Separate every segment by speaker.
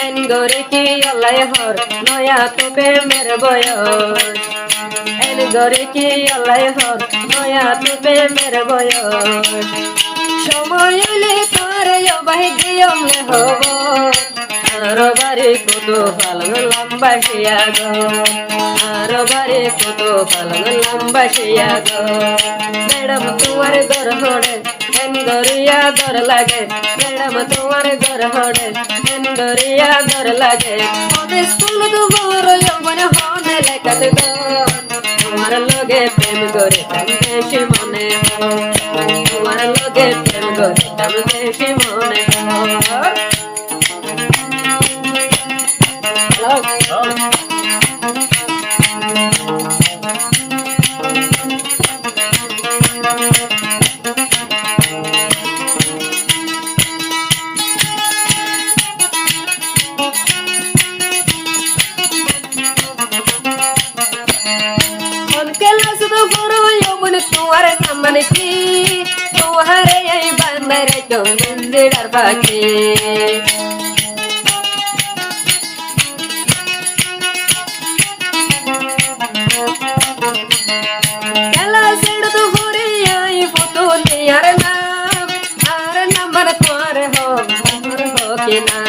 Speaker 1: N গরে কি আল্লাহ হর নয়া তো প্রেমের বয়স এন গরে কি আল্লাহ হর নয়া তো প্রেমের বয়স সময় এলে তোর বাহি দিয়মলে হব আর বারে কত পালং লম্বা শিয়া গো আর বারে কত পালং লম্বা শিয়া গো ম্যাডাম তোমার ঘর হড়ে এন গরিয়া দর লাগে ম্যাডাম তোমার ঘর হড়ে এন গরিয়া দর লাগে মনে স্কুল তোমার যৌবন হনে লেখাত গো তোমার লগে প্রেম করে বেশি মনে তোমার লগে প্রেম করে বেশি মনে তোমার নামন কি তোমারে এই বান্দরে চন্দিরার পাখি খেলা সেড় তো ভরে আই পুতুলি আর নাম্বার তোমার হোক কি না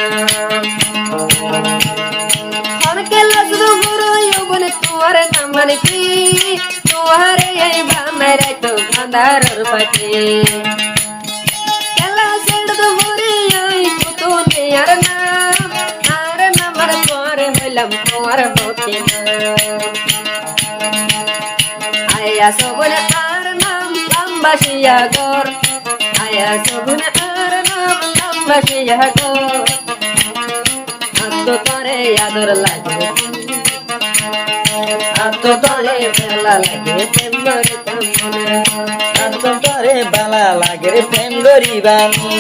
Speaker 1: হন খেলা শুধু ভরে যৌবন তোমার নামন কি তোমারে এই বান্দরে তো বান্দারর পাখি খেলা সেড় তো ভরে আই পুতুলি আর নাম্বার তোমার হইলাম তোমার হোক কি না আয়া সবুন আর নাম লম্বাসিয়া গর আয়া সবুন আর নাম লম্বাসিয়া গর আত্ম তরে আদর লাগে আত্ম তরে বেলা লাগে প্রেম করে মনে
Speaker 2: আত্ম তরে বালা লাগে রে প্রেম গরিবানি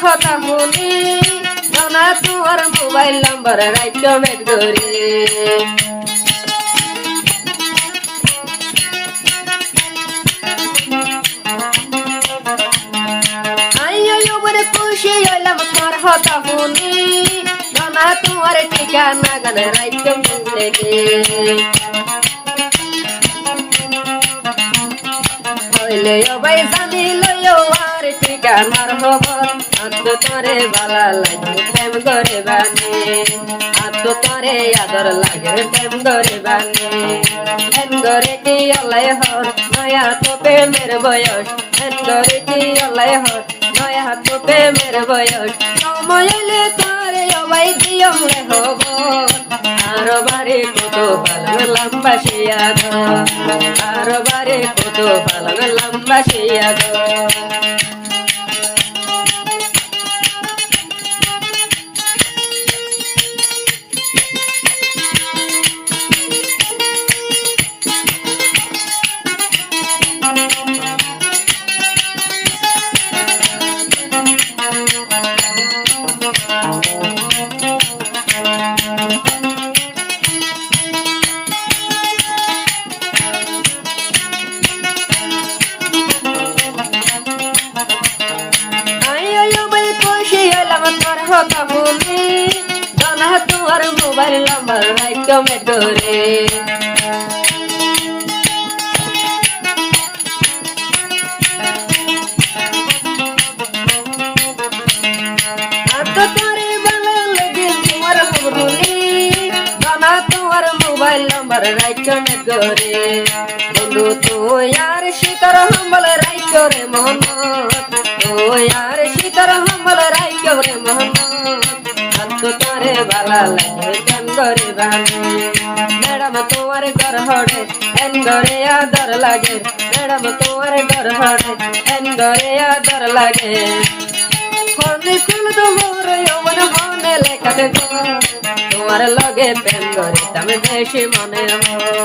Speaker 1: কথা শুনি জানা তোমার মোবাইল নাম্বার রাইট মেট করে আইয়ো বড় খুশি হইলাম তোর কথা শুনি জানা তোমার ঠিকানা গান রাইট মেট হইলে ভাই জানি লইও আর ঠিকানার খবর আত্ম তরে বালা লাগে প্রেম করে বানে আত্ম তরে আদর লাগে প্রেম করে বানে এন গরে কি আল্লাহ হর নয়া তো প্রেমের বয়স এন গরে কি আল্লাহ হর নয়া তো প্রেমের বয়স সময় এলে তোরে ভাই দিয়মলে হব আর বারে কত পালং লম্বা শিয়া গো আর বারে কত পালং লম্বা শিয়া গো কথা শুনি জানা তোমার মোবাইল নাম্বার রাইট মেট করে তোরে ভালো লাগে তোমার বন্ধুনি জানা তোমার মোবাইল নাম্বার রাইট মেট করে বন্ধু তুই আর শিকার হাম্বল রাইট করে মন তুই আর শিকার হাম্বল রাইট করে মন আত্ম তোরে ভালো লাগে কেন করে বানি ম্যাডাম তোমার ঘর হড়ে এন ঘরে আদর লাগে ম্যাডাম তোমার ঘর হড়ে এন ঘরে আদর লাগে বর্ণি ফুল তোমার যৌবন মনে লেখা দেখো তোমার লগে প্রেম করিতাম বেশি মনে হয়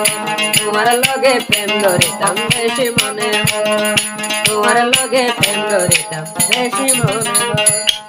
Speaker 1: তোমার লগে প্রেম করিতাম বেশি মনে হয় তোমার লগে প্রেম করিতাম বেশি মনে হয়